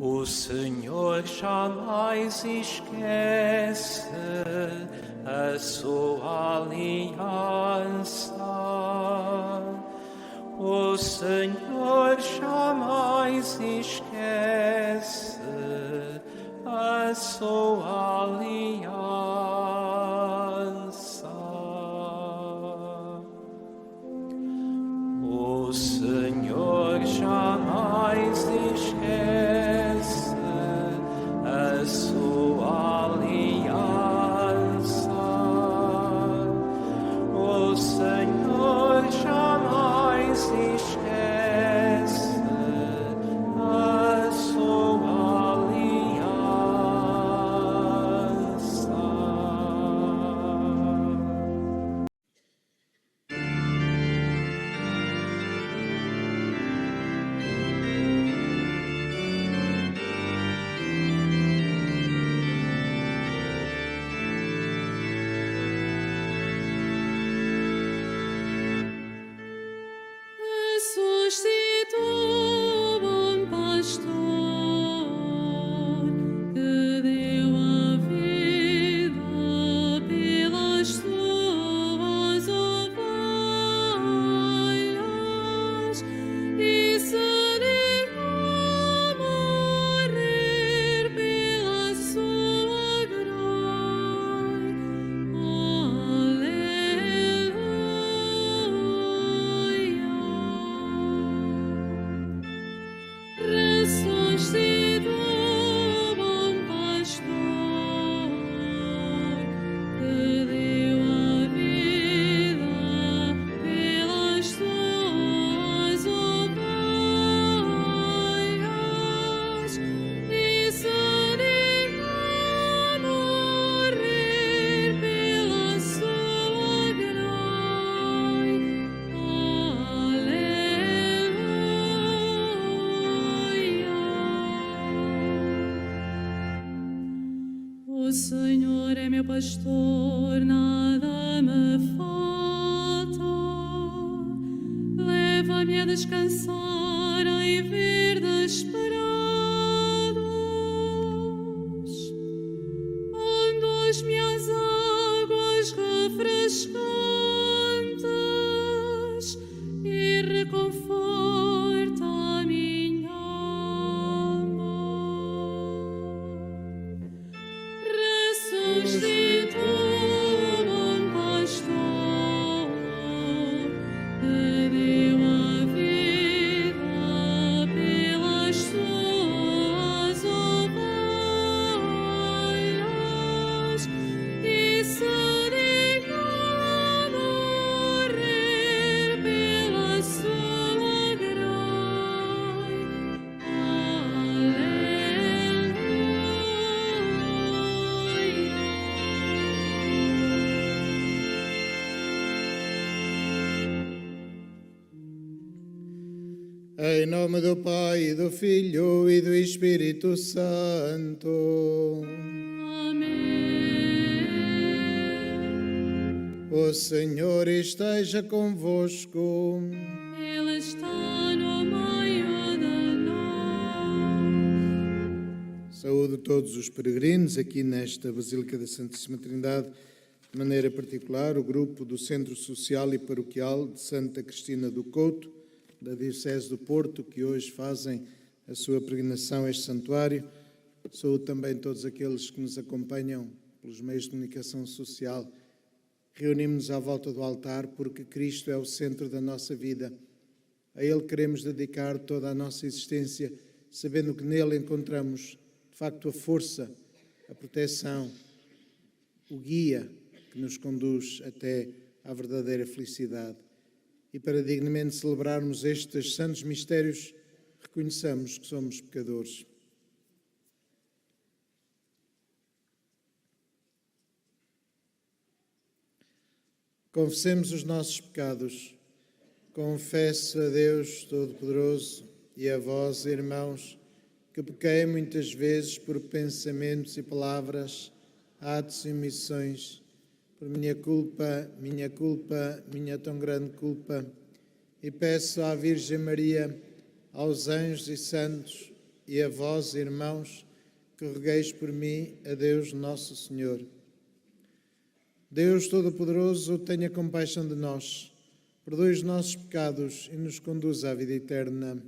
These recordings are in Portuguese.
O Senhor jamais esquece a sua aliança. O Senhor jamais esquece a sua aliança. O Senhor jamais esquece a sua aliança. O Senhor jamais esquece a sua aliança. Ressuscitou, bom pastor, que deu a vida pelas suas ovelhas e se negou a morrer pela sua glória. Ressuscitou, bom pastor, que deu a vida pelas suas ovelhas e se negou a morrer pela sua glória. O Senhor é meu pastor, nada me falta. Leva-me a descansar em verdes prados. Conduz-me às águas refrescantes e reconforta a minha alma. Ressuscitou, bom pastor, que deu a vida pelas suas ovelhas e se negou a morrer pela sua glória. Em nome do Pai, e do Filho e do Espírito Santo. Amém. O Senhor esteja convosco. Ele está no meio de nós. Saúdo todos os peregrinos aqui nesta Basílica da Santíssima Trindade, de maneira particular o grupo do Centro Social e Paroquial de Santa Cristina do Couto, da Diocese do Porto, que hoje fazem a sua peregrinação a este santuário. Saúdo também todos aqueles que nos acompanham pelos meios de comunicação social. Reunimos-nos à volta do altar porque Cristo é o centro da nossa vida. A Ele queremos dedicar toda a nossa existência, sabendo que nele encontramos, de facto, a força, a proteção, o guia que nos conduz até à verdadeira felicidade. E para dignamente celebrarmos estes santos mistérios, reconheçamos que somos pecadores. Confessemos os nossos pecados. Confesso a Deus Todo-Poderoso e a vós, irmãos, que pequei muitas vezes por pensamentos e palavras, atos e omissões, por minha culpa, minha tão grande culpa, e peço à Virgem Maria, aos anjos e santos e a vós, irmãos, que rogueis por mim a Deus Nosso Senhor. Deus Todo-Poderoso, tenha compaixão de nós, perdoe os nossos pecados e nos conduza à vida eterna.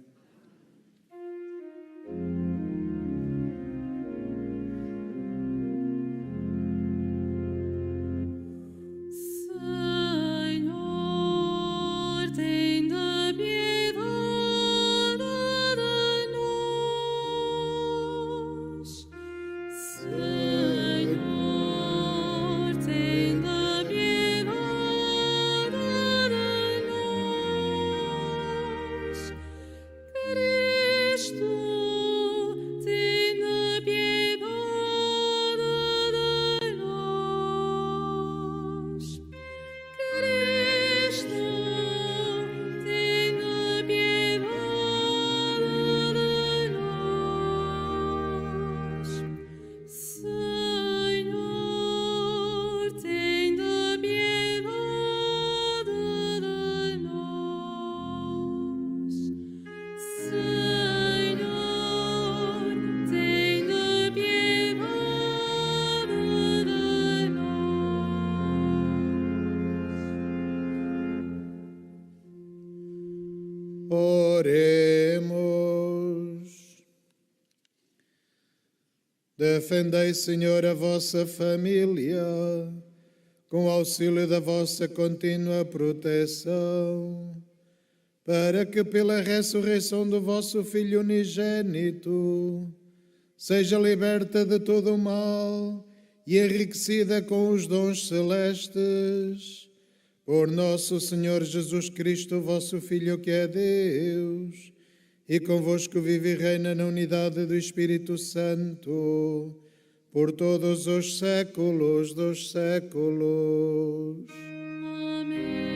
Senhor, tenha piedade de nós. Senhor, tenha piedade de nós. Cristo, tenha piedade de nós. Cristo, tenha piedade de nós. Senhor, tenha piedade de nós. Senhor, tenha piedade de nós. Oremos. Defendei, Senhor, a vossa família, com o auxílio da vossa contínua proteção, para que pela ressurreição do vosso Filho unigênito seja liberta de todo o mal e enriquecida com os dons celestes. Por nosso Senhor Jesus Cristo, vosso Filho, que é Deus, e convosco vive e reina na unidade do Espírito Santo, por todos os séculos dos séculos. Amém.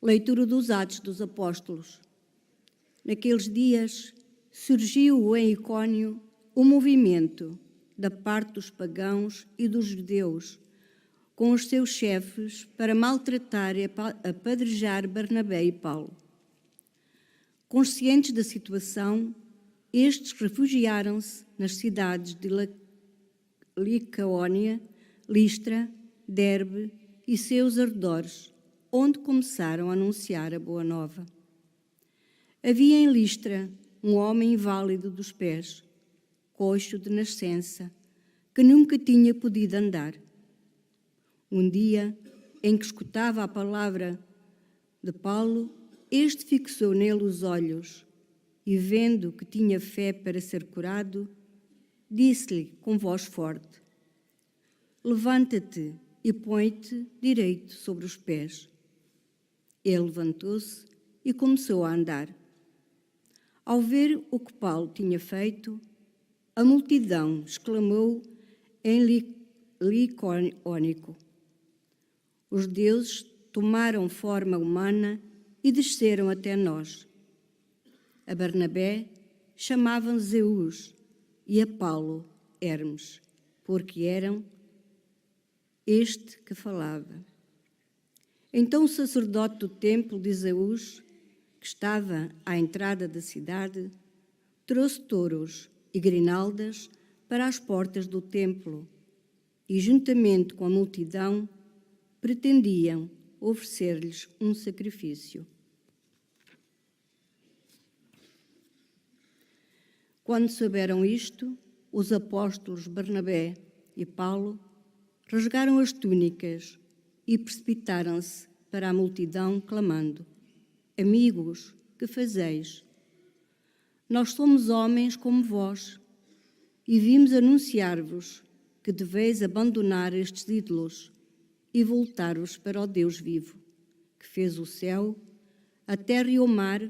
Leitura dos Atos dos Apóstolos. Naqueles dias surgiu em Icônio um movimento da parte dos pagãos e dos judeus, com os seus chefes, para maltratar e apedrejar Barnabé e Paulo. Conscientes da situação, estes refugiaram-se nas cidades de Licaónia, Listra, Derbe e seus arredores, onde começaram a anunciar a boa nova. Havia em Listra um homem inválido dos pés, coxo de nascença, que nunca tinha podido andar. Um dia, em que escutava a palavra de Paulo, este fixou nele os olhos e, vendo que tinha fé para ser curado, disse-lhe com voz forte: Levanta-te e põe-te direito sobre os pés. Ele levantou-se e começou a andar. Ao ver o que Paulo tinha feito, a multidão exclamou em licônico: Os deuses tomaram forma humana e desceram até nós. A Barnabé chamavam Zeus e a Paulo Hermes, porque eram este que falava. Então o sacerdote do templo de Zeus, que estava à entrada da cidade, trouxe touros e grinaldas para as portas do templo e, juntamente com a multidão, pretendiam oferecer-lhes um sacrifício. Quando souberam isto, os apóstolos Barnabé e Paulo rasgaram as túnicas e precipitaram-se para a multidão, clamando: Amigos, que fazeis? Nós somos homens como vós e vimos anunciar-vos que deveis abandonar estes ídolos e voltar-vos para o Deus vivo, que fez o céu, a terra e o mar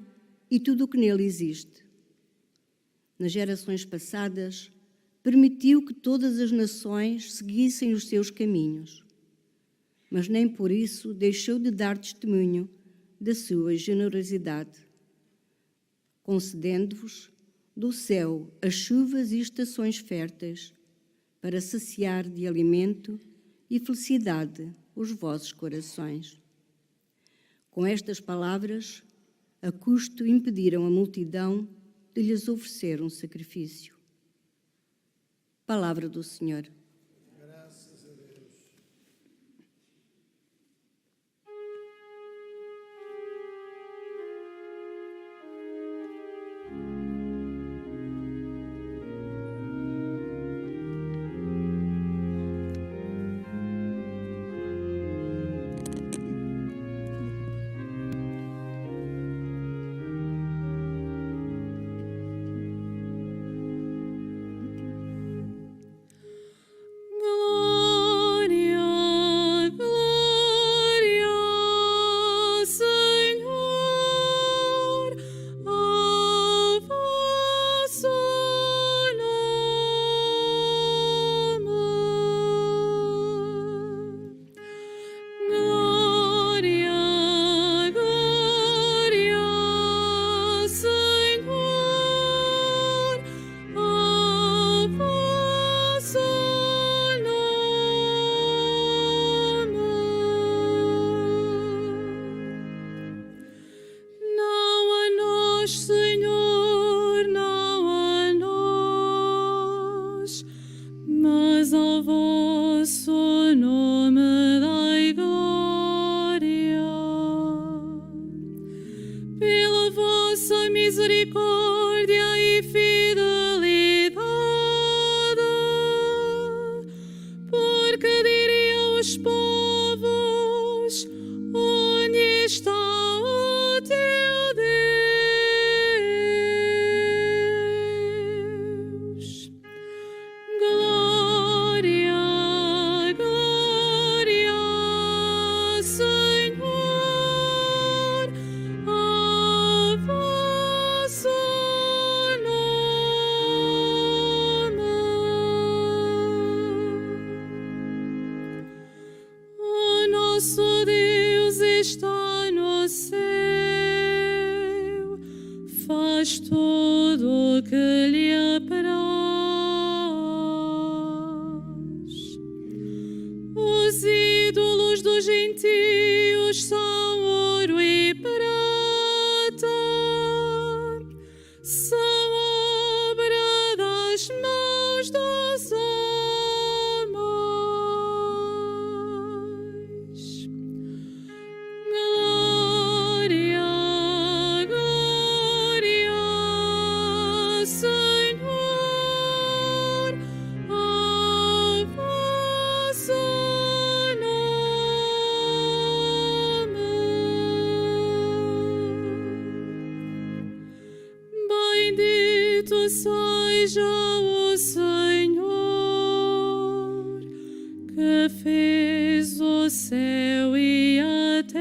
e tudo o que nele existe. Nas gerações passadas, permitiu que todas as nações seguissem os seus caminhos, mas nem por isso deixou de dar testemunho da sua generosidade, concedendo-vos do céu as chuvas e estações férteis, para saciar de alimento e felicidade os vossos corações. Com estas palavras, a custo impediram a multidão de lhes oferecer um sacrifício. Palavra do Senhor. Graças a Deus. Glória, glória, Senhor, a vosso nome. Glória, glória, Senhor, a vosso não a nós, Senhor, não a nós, mas ao vosso nome dai glória. Pela vossa misericórdia e fidelidade, porque diriam os povos: onde está o teu Deus? Glória, glória, Senhor, a vosso nome. O nosso Deus está no céu, faz tudo o que lhe apraz. Os ídolos dos gentios são ouro e prata, são obra das mãos dos homens. Glória, glória, Senhor, a vosso nome. Bendito seja o Senhor, que fez o céu e a terra.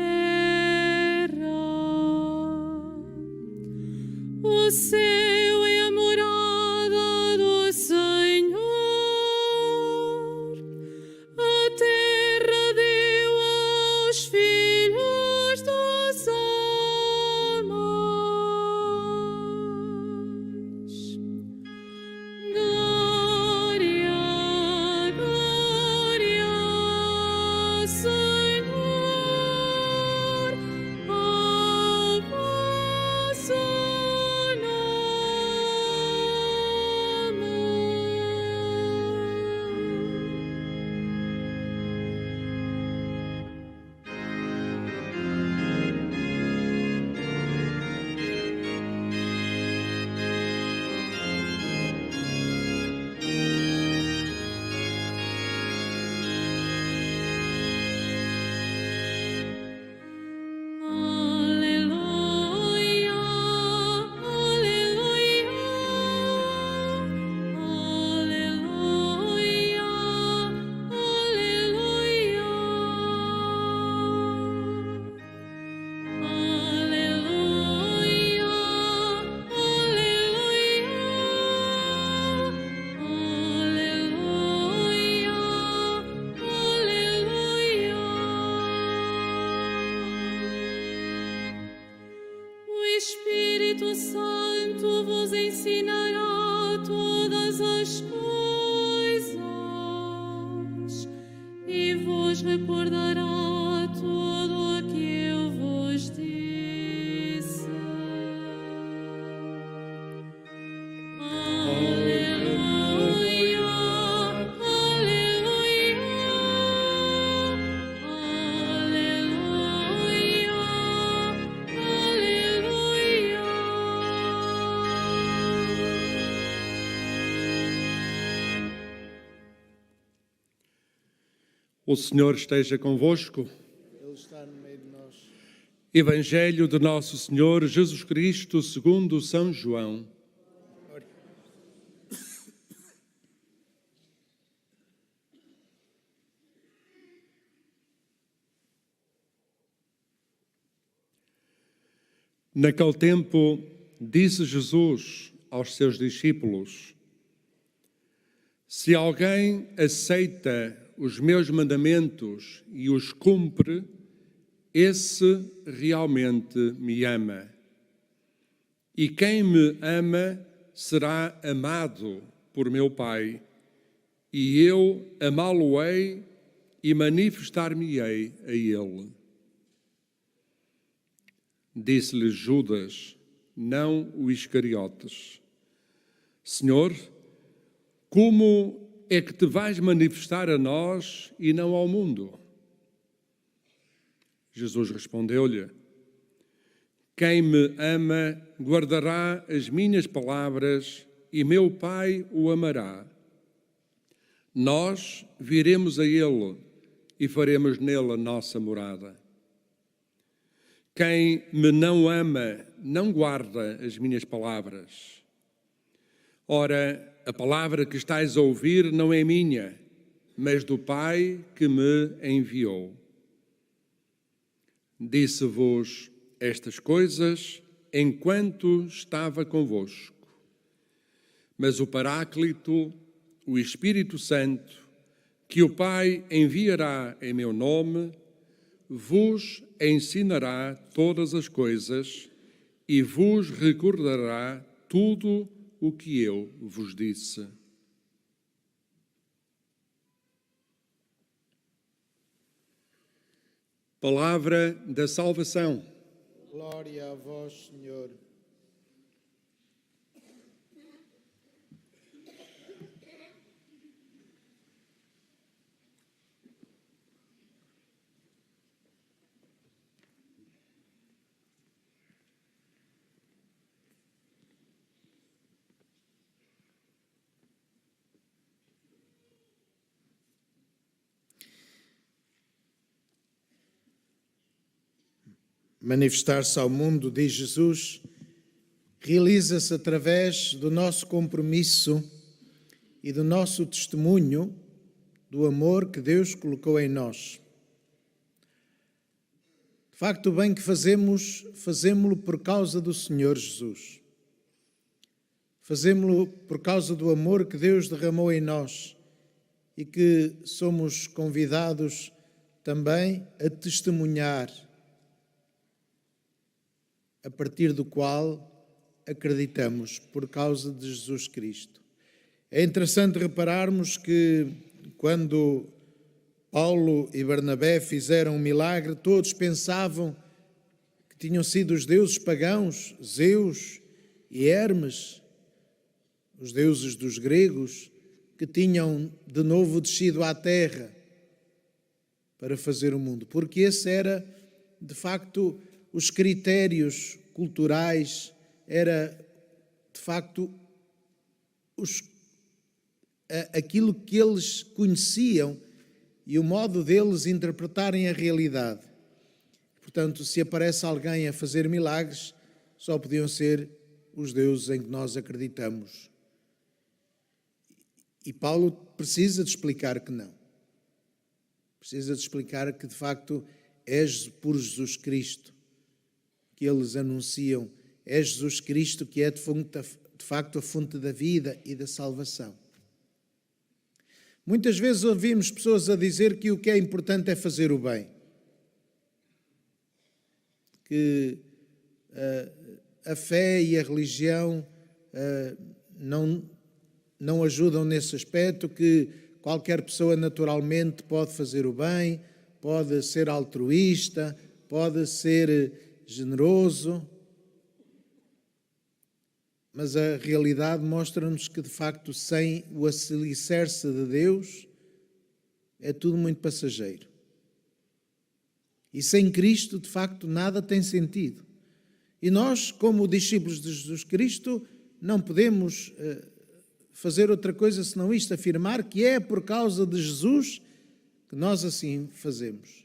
O céu é a morada do Senhor, a terra deu aos filhos dos homens. Glória, glória, Senhor, a vosso nome. O Senhor esteja convosco. Ele está no meio de nós. Evangelho de Nosso Senhor Jesus Cristo segundo São João. Naquele tempo, disse Jesus aos seus discípulos: Se alguém aceita os meus mandamentos e os cumpre, esse realmente me ama. E quem me ama será amado por meu Pai, e eu amá-lo-ei e manifestar-me-ei a ele. Disse-lhe Judas, não o Iscariotes: Senhor, como é que te vais manifestar a nós e não ao mundo? Jesus respondeu-lhe: Quem me ama guardará as minhas palavras e meu Pai o amará. Nós viremos a ele e faremos nele a nossa morada. Quem me não ama não guarda as minhas palavras. Ora, a palavra que estais a ouvir não é minha, mas do Pai que me enviou. Disse-vos estas coisas enquanto estava convosco. Mas o Paráclito, o Espírito Santo, que o Pai enviará em meu nome, vos ensinará todas as coisas e vos recordará tudo o que eu vos disse. Palavra da salvação. Glória a vós, Senhor. Manifestar-se ao mundo, diz Jesus, realiza-se através do nosso compromisso e do nosso testemunho do amor que Deus colocou em nós. De facto, o bem que fazemo-lo por causa do Senhor Jesus. Fazemo-lo por causa do amor que Deus derramou em nós e que somos convidados também a testemunhar, a partir do qual acreditamos, por causa de Jesus Cristo. É interessante repararmos que quando Paulo e Barnabé fizeram um milagre, todos pensavam que tinham sido os deuses pagãos, Zeus e Hermes, os deuses dos gregos, que tinham de novo descido à terra para fazer o mundo, porque esse era, de facto, os critérios culturais, era, de facto, aquilo que eles conheciam e o modo deles interpretarem a realidade. Portanto, se aparece alguém a fazer milagres, só podiam ser os deuses em que nós acreditamos. E Paulo precisa de explicar que não. Precisa de explicar que, de facto, é por Jesus Cristo que eles anunciam, é Jesus Cristo que é de facto a fonte da vida e da salvação. Muitas vezes ouvimos pessoas a dizer que o que é importante é fazer o bem, que a fé e a religião não ajudam nesse aspecto, que qualquer pessoa naturalmente pode fazer o bem, pode ser altruísta, pode ser generoso, mas a realidade mostra-nos que, de facto, sem o alicerce de Deus, é tudo muito passageiro. E sem Cristo, de facto, nada tem sentido. E nós, como discípulos de Jesus Cristo, não podemos fazer outra coisa senão isto, afirmar que é por causa de Jesus que nós assim fazemos.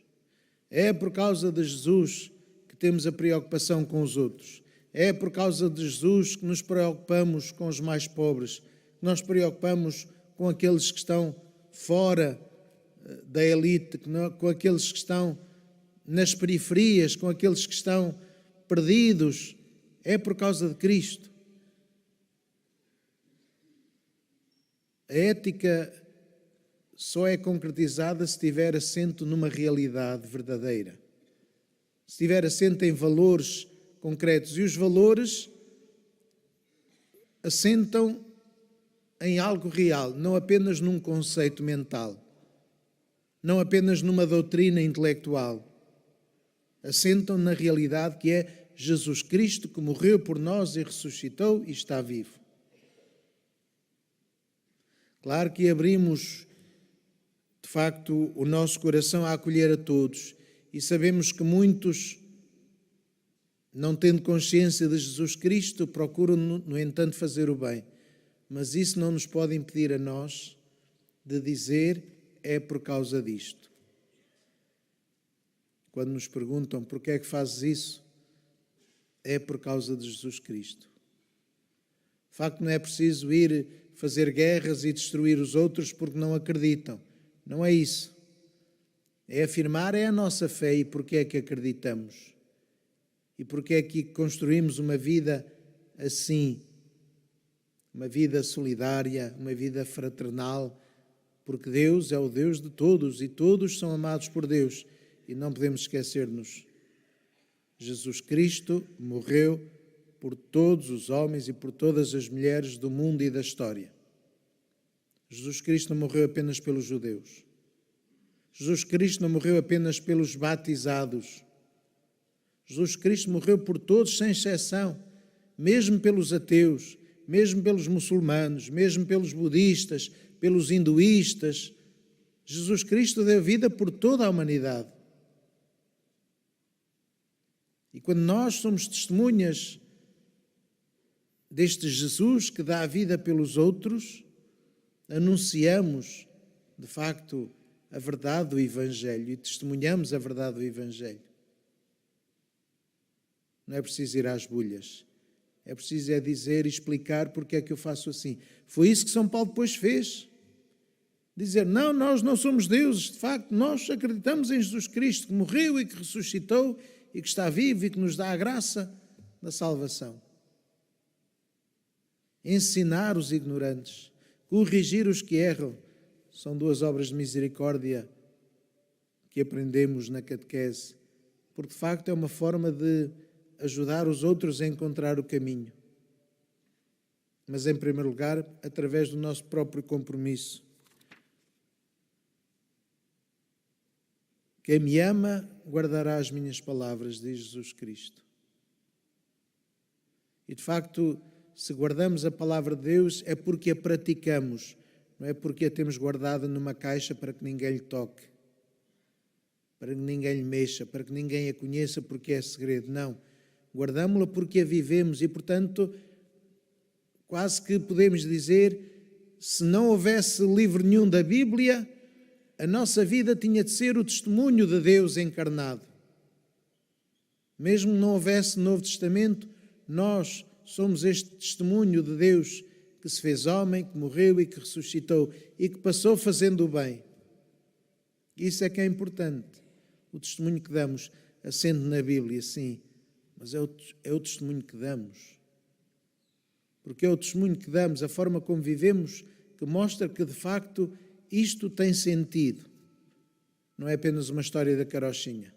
É por causa de Jesus que temos a preocupação com os outros. É por causa de Jesus que nos preocupamos com os mais pobres, que nós preocupamos com aqueles que estão fora da elite, com aqueles que estão nas periferias, com aqueles que estão perdidos. É por causa de Cristo. A ética só é concretizada se estiver assento numa realidade verdadeira, se estiver assento em valores concretos. E os valores assentam em algo real, não apenas num conceito mental, não apenas numa doutrina intelectual. Assentam na realidade que é Jesus Cristo, que morreu por nós e ressuscitou e está vivo. Claro que abrimos, de facto, o nosso coração a acolher a todos e sabemos que muitos, não tendo consciência de Jesus Cristo, procuram, no entanto, fazer o bem. Mas isso não nos pode impedir a nós de dizer é por causa disto. Quando nos perguntam por que é que fazes isso, é por causa de Jesus Cristo. De facto, não é preciso ir fazer guerras e destruir os outros porque não acreditam. Não é isso. É afirmar a nossa fé e porque é que acreditamos. E porque é que construímos uma vida assim, uma vida solidária, uma vida fraternal, porque Deus é o Deus de todos e todos são amados por Deus. E não podemos esquecer-nos. Jesus Cristo morreu por todos os homens e por todas as mulheres do mundo e da história. Jesus Cristo não morreu apenas pelos judeus. Jesus Cristo não morreu apenas pelos batizados. Jesus Cristo morreu por todos, sem exceção, mesmo pelos ateus, mesmo pelos muçulmanos, mesmo pelos budistas, pelos hinduístas. Jesus Cristo deu vida por toda a humanidade. E quando nós somos testemunhas deste Jesus que dá a vida pelos outros, anunciamos, de facto, a verdade do Evangelho e testemunhamos a verdade do Evangelho. Não é preciso ir às bulhas. É preciso dizer e explicar porque é que eu faço assim. Foi isso que São Paulo depois fez. Dizer, não, nós não somos deuses. De facto, nós acreditamos em Jesus Cristo, que morreu e que ressuscitou e que está vivo e que nos dá a graça da salvação. Ensinar os ignorantes, corrigir os que erram, são duas obras de misericórdia que aprendemos na catequese, porque de facto é uma forma de ajudar os outros a encontrar o caminho. Mas em primeiro lugar, através do nosso próprio compromisso. Quem me ama guardará as minhas palavras, diz Jesus Cristo. E de facto, se guardamos a palavra de Deus é porque a praticamos, não é porque a temos guardada numa caixa para que ninguém lhe toque, para que ninguém lhe mexa, para que ninguém a conheça porque é segredo. Não, guardamos-la porque a vivemos e, portanto, quase que podemos dizer, se não houvesse livro nenhum da Bíblia, a nossa vida tinha de ser o testemunho de Deus encarnado. Mesmo que não houvesse Novo Testamento, nós somos este testemunho de Deus que se fez homem, que morreu e que ressuscitou e que passou fazendo o bem. Isso é que é importante. O testemunho que damos, assente na Bíblia, sim, mas é o testemunho que damos. Porque é o testemunho que damos, a forma como vivemos, que mostra que, de facto, isto tem sentido. Não é apenas uma história da carochinha.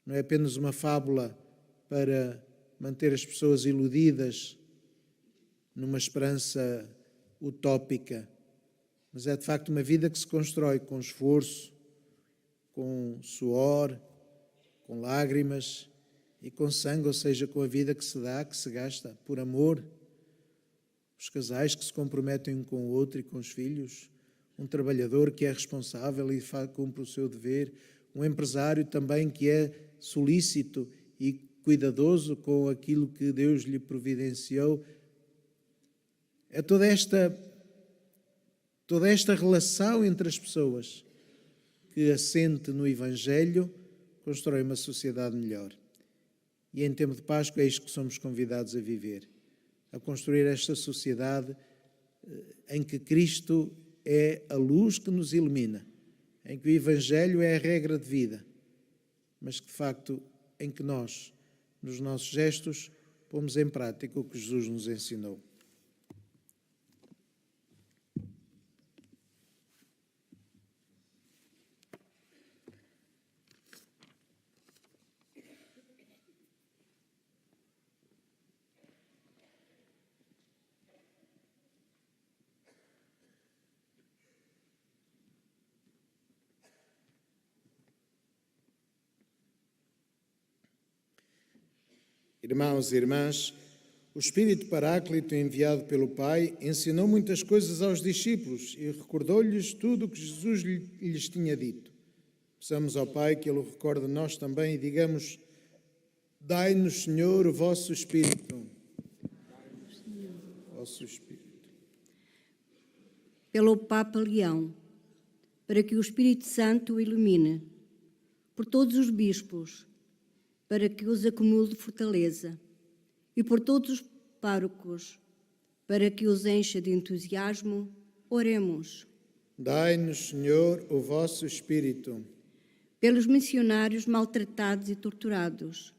Não é apenas uma fábula para manter as pessoas iludidas numa esperança utópica. Mas é, de facto, uma vida que se constrói com esforço, com suor, com lágrimas e com sangue, ou seja, com a vida que se dá, que se gasta por amor. Os casais que se comprometem um com o outro e com os filhos, um trabalhador que é responsável e cumpre o seu dever, um empresário também que é solícito e cuidadoso com aquilo que Deus lhe providenciou. É toda esta relação entre as pessoas que assente no Evangelho constrói uma sociedade melhor. E em tempo de Páscoa é isto que somos convidados a viver, a construir esta sociedade em que Cristo é a luz que nos ilumina, em que o Evangelho é a regra de vida, mas que de facto em que nós, nos nossos gestos, pomos em prática o que Jesus nos ensinou. Irmãos e irmãs, o Espírito Paráclito enviado pelo Pai ensinou muitas coisas aos discípulos e recordou-lhes tudo o que Jesus lhes tinha dito. Peçamos ao Pai que Ele o recorde nós também e digamos: dai-nos, Senhor, o vosso Espírito. Vosso Espírito. Pelo Papa Leão, para que o Espírito Santo o ilumine, por todos os bispos, para que os acumule de fortaleza, e por todos os párocos, para que os encha de entusiasmo, oremos. Dai-nos, Senhor, o vosso Espírito. Pelos missionários maltratados e torturados,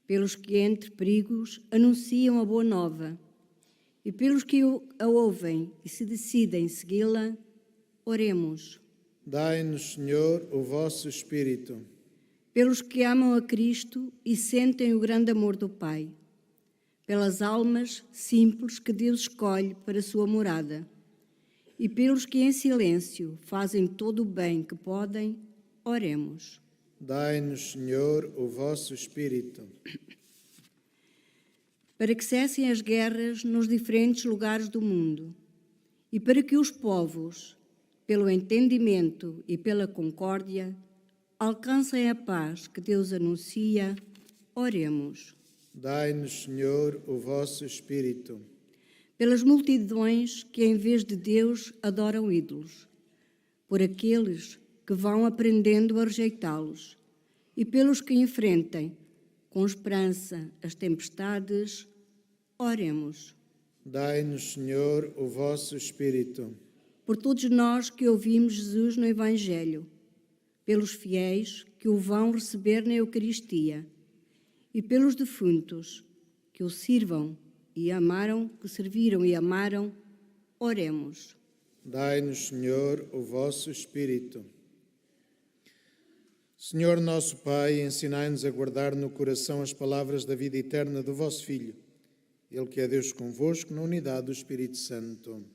pelos que entre perigos anunciam a boa nova, e pelos que a ouvem e se decidem segui-la, oremos. Dai-nos, Senhor, o vosso Espírito. Pelos que amam a Cristo e sentem o grande amor do Pai, pelas almas simples que Deus escolhe para a sua morada, e pelos que em silêncio fazem todo o bem que podem, oremos. Dai-nos, Senhor, o vosso Espírito. Para que cessem as guerras nos diferentes lugares do mundo, e para que os povos, pelo entendimento e pela concórdia, alcancem a paz que Deus anuncia, oremos. Dai-nos, Senhor, o vosso Espírito. Pelas multidões que, em vez de Deus, adoram ídolos, por aqueles que vão aprendendo a rejeitá-los, e pelos que enfrentem, com esperança, as tempestades, oremos. Dai-nos, Senhor, o vosso Espírito. Por todos nós que ouvimos Jesus no Evangelho, pelos fiéis que o vão receber na Eucaristia, e pelos defuntos que o sirvam e amaram, que serviram e amaram, oremos. Dai-nos, Senhor, o vosso Espírito. Senhor nosso Pai, ensinai-nos a guardar no coração as palavras da vida eterna do vosso Filho, Ele que é Deus convosco, na unidade do Espírito Santo.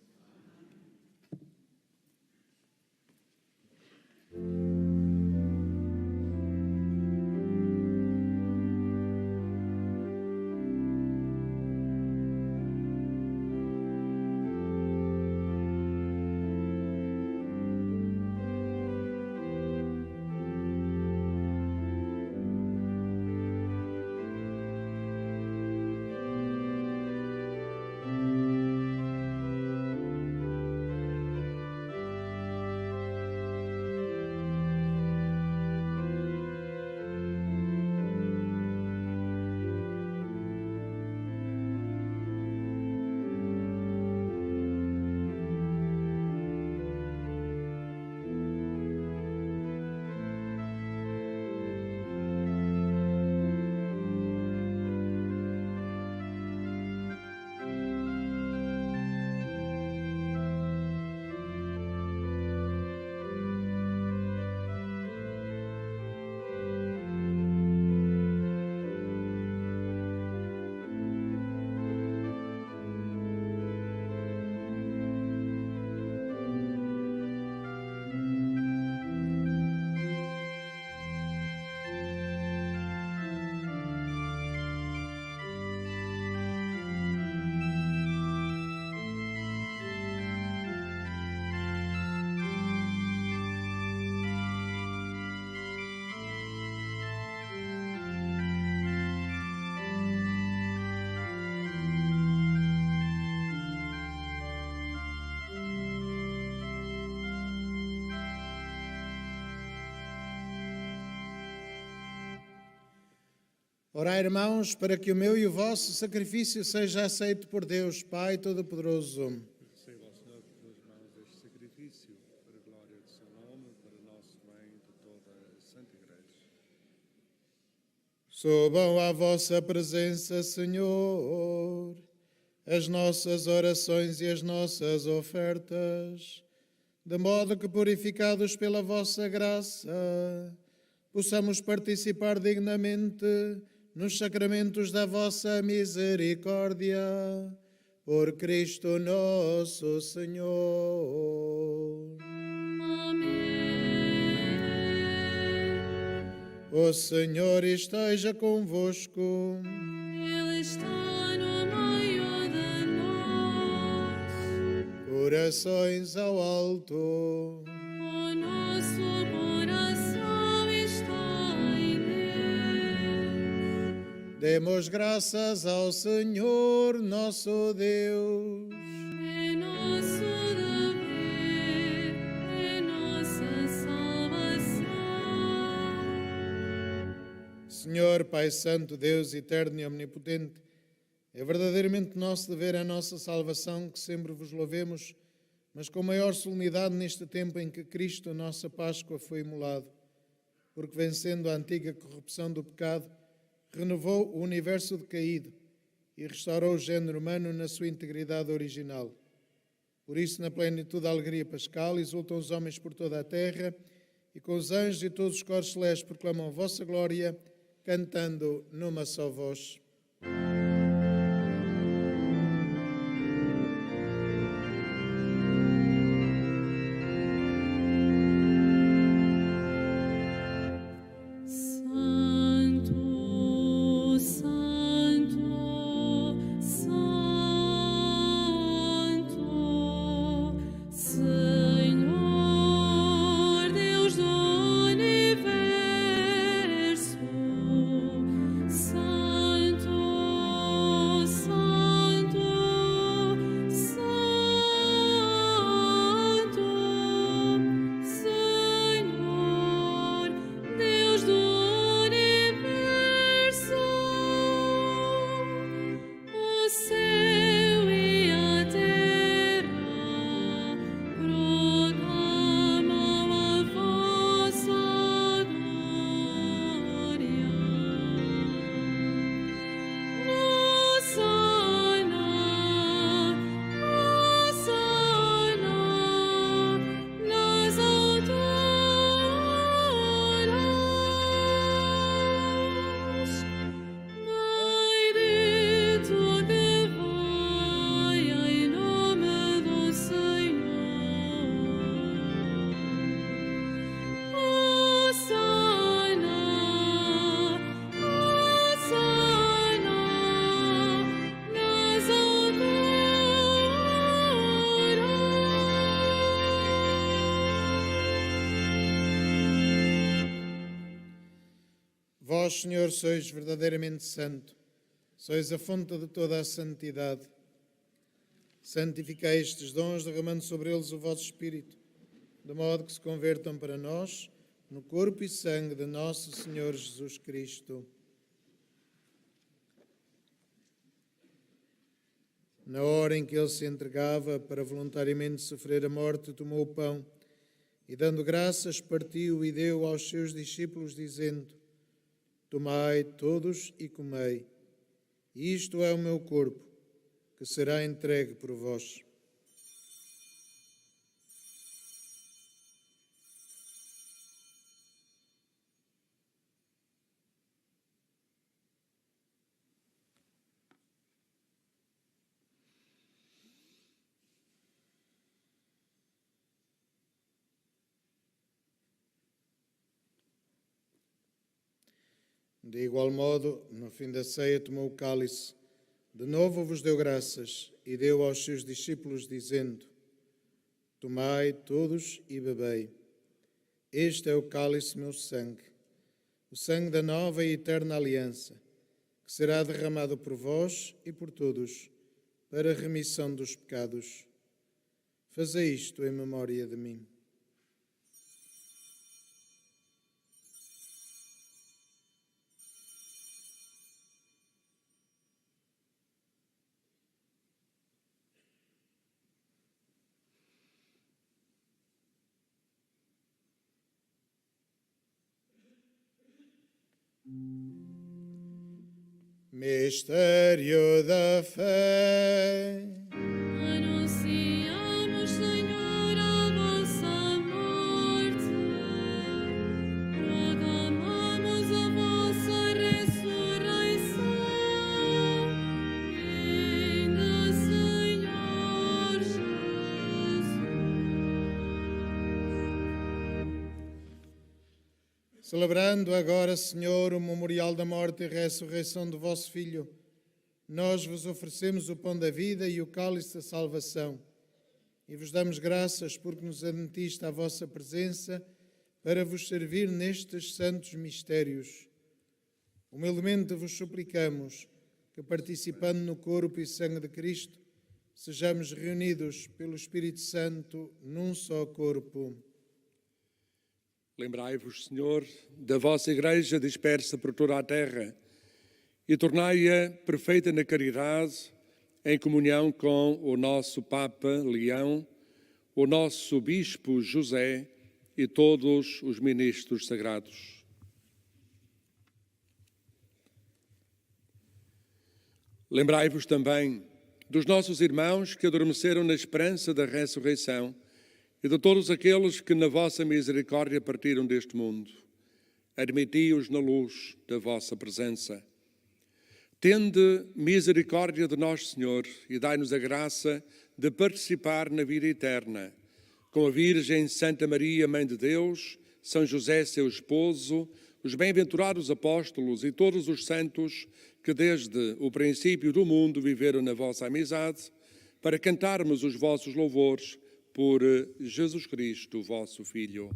Orai, irmãos, para que o meu e o vosso sacrifício seja aceito por Deus, Pai Todo-Poderoso. Receba ao Senhor por tuas mãos este sacrifício, para a glória do seu nome, para o nosso bem de toda a Santa Igreja. Subam à vossa presença, Senhor, as nossas orações e as nossas ofertas, de modo que, purificados pela vossa graça, possamos participar dignamente nos sacramentos da vossa misericórdia, por Cristo nosso Senhor. O Senhor esteja convosco. Ele está no meio de nós. Corações ao alto. O nosso coração está em Deus. Demos graças ao Senhor nosso Deus. É nosso dever, é nossa salvação. Senhor, Pai Santo, Deus eterno e omnipotente, é verdadeiramente nosso dever a nossa salvação, que sempre vos louvemos, mas com maior solenidade neste tempo em que Cristo, a nossa Páscoa, foi imolado, porque vencendo a antiga corrupção do pecado, renovou o universo decaído e restaurou o género humano na sua integridade original. Por isso, na plenitude da alegria pascal, exultam os homens por toda a terra, e com os anjos e todos os coros celestes proclamam a vossa glória, cantando numa só voz. Santo, Santo, Santo, Senhor Deus do universo. Santo, Santo, Santo, Senhor Deus do universo. O céu e a terra proclamam a vossa glória. Hosana, Hosana nas alturas. Bendito que vai em nome do Senhor. Hosana, Hosana nas alturas. Vós, Senhor, sois verdadeiramente santo, sois a fonte de toda a santidade. Santificai estes dons, derramando sobre eles o vosso Espírito, de modo que se convertam para nós no corpo e sangue de nosso Senhor Jesus Cristo. Na hora em que ele se entregava para voluntariamente sofrer a morte, tomou o pão e, dando graças, partiu e deu aos seus discípulos, dizendo: Tomai todos e comei. Isto é o meu corpo, que será entregue por vós. De igual modo, no fim da ceia, tomou o cálice, de novo vos deu graças e deu aos seus discípulos, dizendo: Tomai todos e bebei. Este é o cálice meu sangue, o sangue da nova e eterna aliança, que será derramado por vós e por todos, para a remissão dos pecados. Fazei isto em memória de mim. Mistério da fé. Anunciamos, Senhor, a vossa morte, proclamamos a vossa ressurreição. Vinda, Senhor Jesus. Celebrando agora, Senhor, o memorial da morte e ressurreição do vosso Filho, nós vos oferecemos o pão da vida e o cálice da salvação e vos damos graças porque nos admitiste à vossa presença para vos servir nestes santos mistérios. Humildemente vos suplicamos que, participando no corpo e sangue de Cristo, sejamos reunidos pelo Espírito Santo num só corpo. Lembrai-vos, Senhor, da vossa Igreja dispersa por toda a terra e tornai-a perfeita na caridade, em comunhão com o nosso Papa Leão, o nosso Bispo José e todos os ministros sagrados. Lembrai-vos também dos nossos irmãos que adormeceram na esperança da ressurreição e de todos aqueles que na vossa misericórdia partiram deste mundo. Admiti-os na luz da vossa presença. Tende misericórdia de nós, Senhor, e dai-nos a graça de participar na vida eterna, com a Virgem Santa Maria, Mãe de Deus, São José, seu esposo, os bem-aventurados apóstolos e todos os santos que desde o princípio do mundo viveram na vossa amizade, para cantarmos os vossos louvores por Jesus Cristo, vosso Filho.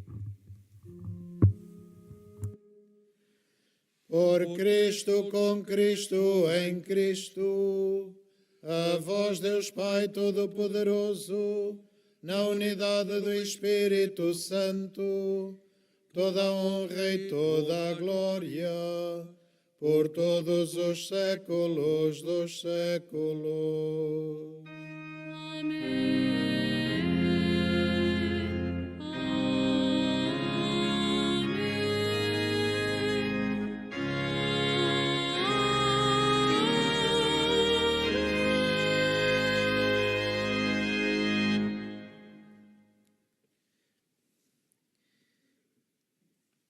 Por Cristo, com Cristo, em Cristo, a vós, Deus Pai Todo-Poderoso, na unidade do Espírito Santo, toda a honra e toda a glória, por todos os séculos dos séculos. Amém.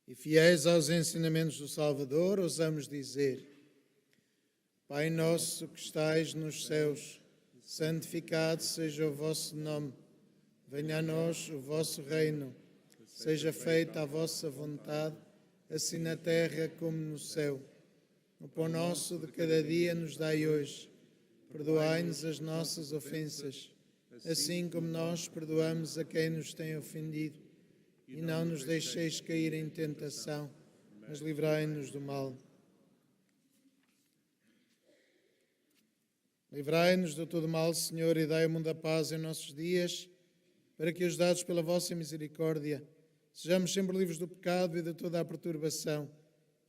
E fiéis aos ensinamentos do Salvador, ousamos dizer: Pai nosso que estais nos céus, santificado seja o vosso nome. Venha a nós o vosso reino. Seja feita a vossa vontade, assim na terra como no céu. O pão nosso de cada dia nos dai hoje. Perdoai-nos as nossas ofensas, assim como nós perdoamos a quem nos tem ofendido. E não nos deixeis cair em tentação, mas livrai-nos do mal. Livrai-nos de todo mal, Senhor, e dai ao mundo a paz em nossos dias, para que, ajudados pela vossa misericórdia, sejamos sempre livres do pecado e de toda a perturbação,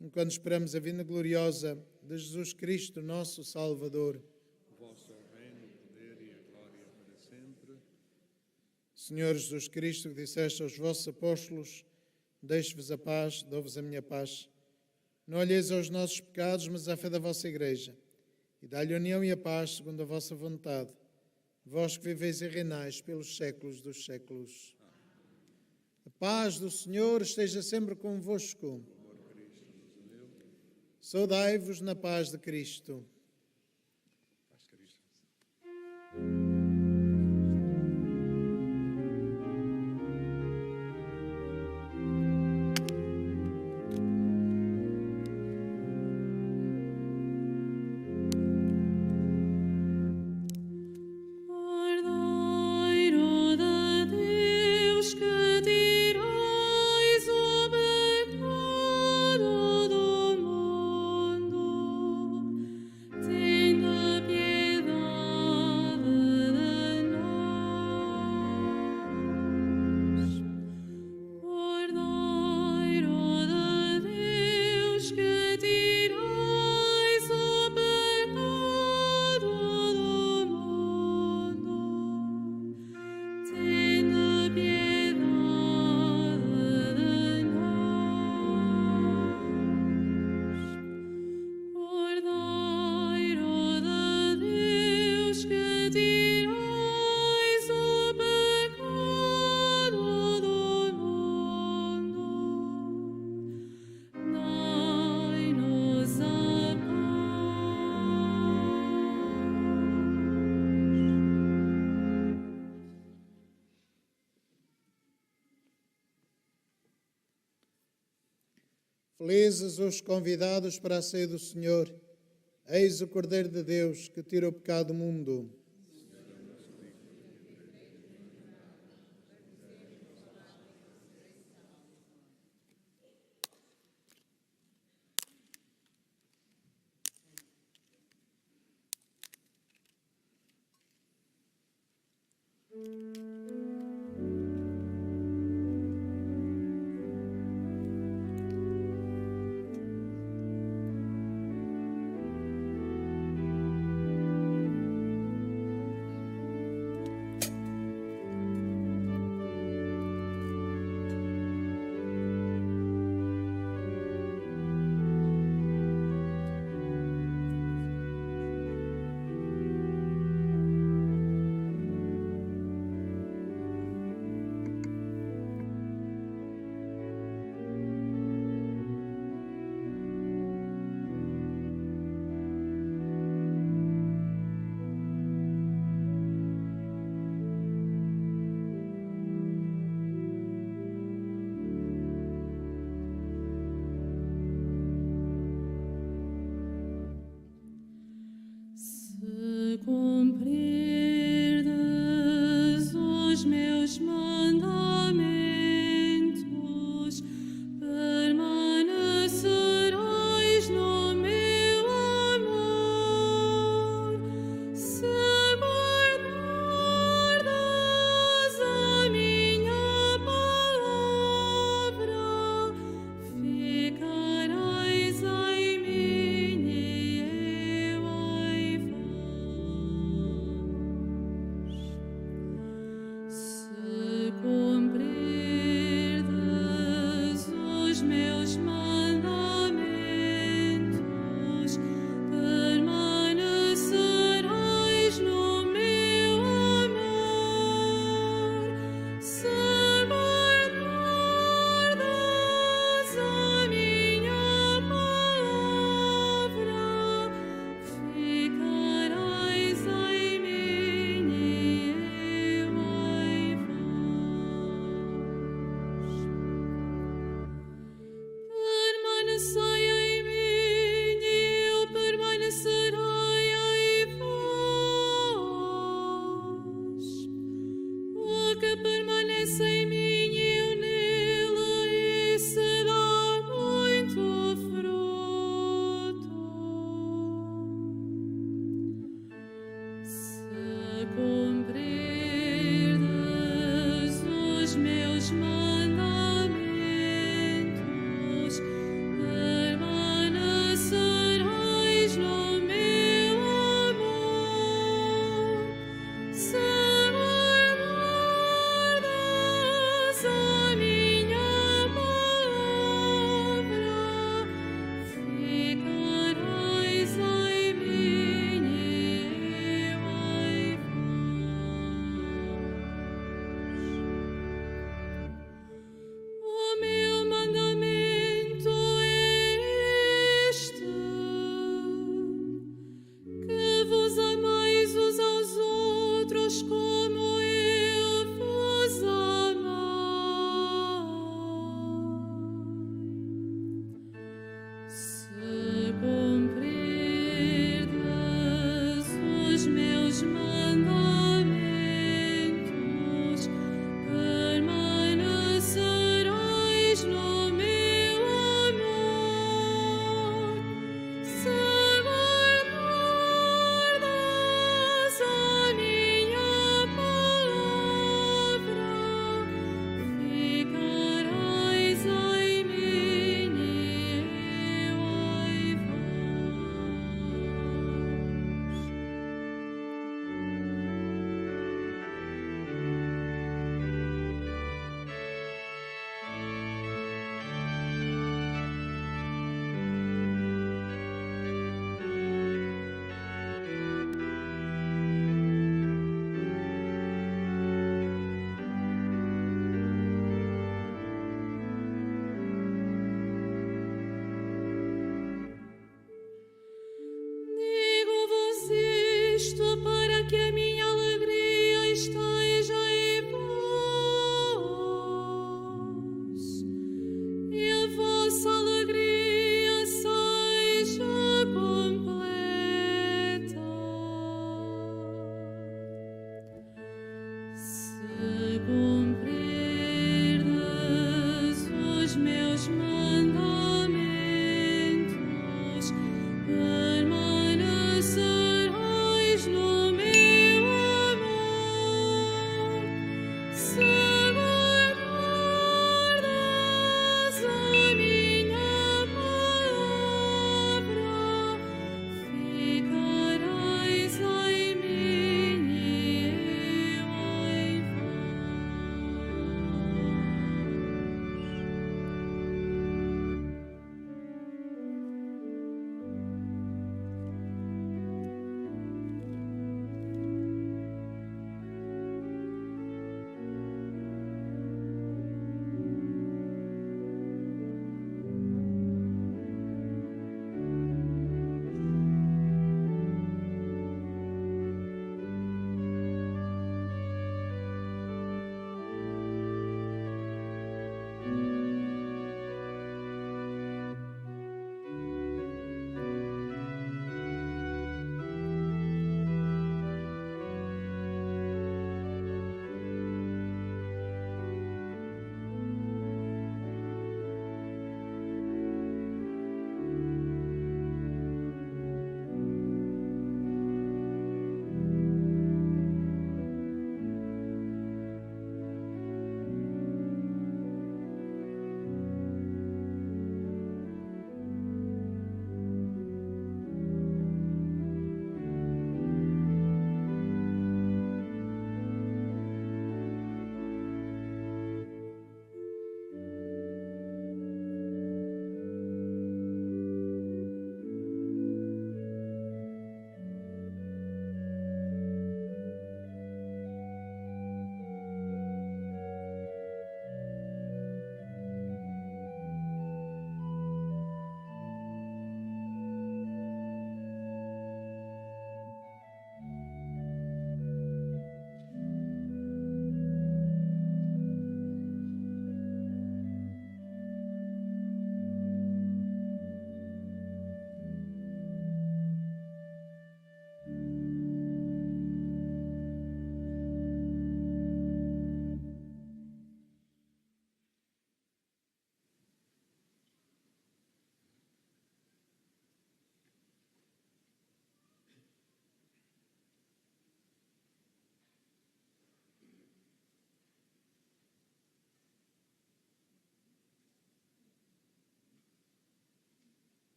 enquanto esperamos a vinda gloriosa de Jesus Cristo, nosso Salvador. Senhor Jesus Cristo, que disseste aos vossos apóstolos: deixo-vos a paz, dou-vos a minha paz. Não olheis aos nossos pecados, mas à fé da vossa Igreja, e dá-lhe a união e a paz segundo a vossa vontade, vós que viveis e reinais pelos séculos dos séculos. A paz do Senhor esteja sempre convosco. Saudai-vos na paz de Cristo. Cordeiro de Deus, que tirais o pecado do mundo, Felizes os convidados para a ceia do Senhor. Eis o Cordeiro de Deus que tira o pecado do mundo.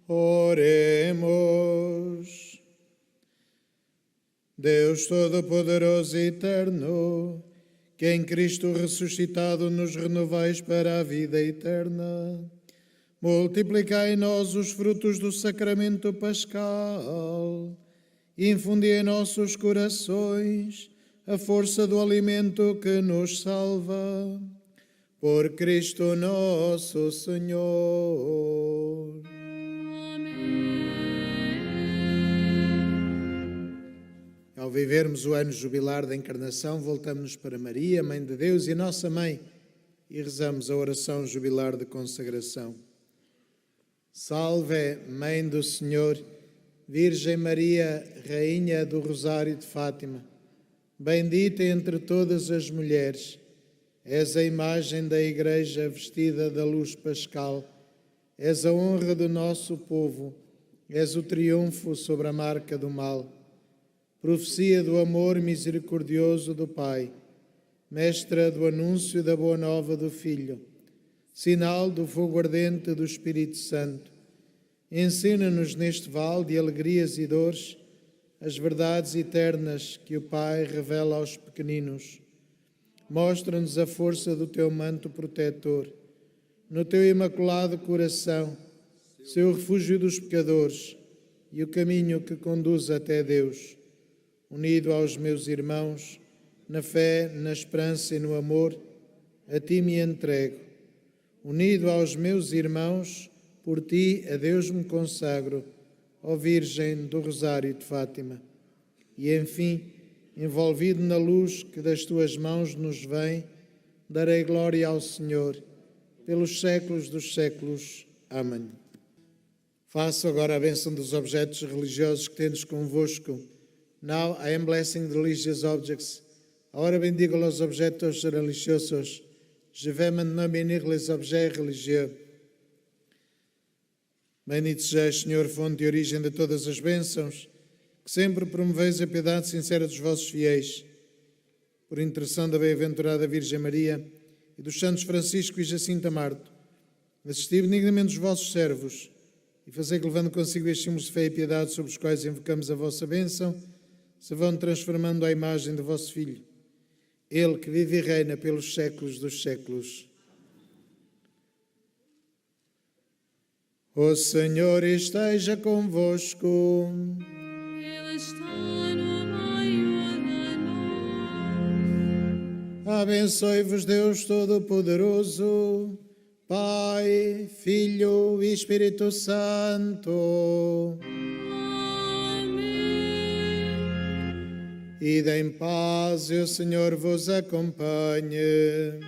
Oremos. Deus Todo-Poderoso e Eterno, que em Cristo ressuscitado nos renovais para a vida eterna, multiplicai em nós os frutos do sacramento pascal e infundi em nossos corações a força do alimento que nos salva. Por Cristo nosso Senhor. Ao vivermos o ano jubilar da Encarnação, voltamos-nos para Maria, Mãe de Deus e Nossa Mãe, e rezamos a oração jubilar de consagração. Salve, Mãe do Senhor, Virgem Maria, Rainha do Rosário de Fátima, bendita entre todas as mulheres, és a imagem da Igreja vestida da luz pascal, és a honra do nosso povo, és o triunfo sobre a marca do mal, profecia do amor misericordioso do Pai, mestra do anúncio da boa nova do Filho, sinal do fogo ardente do Espírito Santo. Ensina-nos neste vale de alegrias e dores as verdades eternas que o Pai revela aos pequeninos. Mostra-nos a força do teu manto protetor. No teu imaculado coração, seu refúgio dos pecadores e o caminho que conduz até Deus. Unido aos meus irmãos, na fé, na esperança e no amor, a ti me entrego. Unido aos meus irmãos, por ti a Deus me consagro, ó Virgem do Rosário de Fátima. E, enfim, envolvido na luz que das tuas mãos nos vem, darei glória ao Senhor, pelos séculos dos séculos. Amém. Faço agora a bênção dos objetos religiosos que tendes convosco. Now I am blessing the religious objects. Agora bendigo os objetos religiosos. Je vais maintenant bénir les objets religieux. Bendito sejas, Senhor, fonte e origem de todas as bênçãos, que sempre promoveis a piedade sincera dos vossos fiéis. Por intercessão da bem-aventurada Virgem Maria e dos santos Francisco e Jacinta Marto, assisti benignamente os vossos servos e fazei que, levando consigo estes símbolos de fé e piedade sobre os quais invocamos a vossa bênção, se vão transformando à imagem do vosso Filho, Ele que vive e reina pelos séculos dos séculos. O Senhor esteja convosco. Ele está no meio de nós. Abençoe-vos Deus Todo-Poderoso, Pai, Filho e Espírito Santo. Amém. Ide em paz e o Senhor vos acompanhe.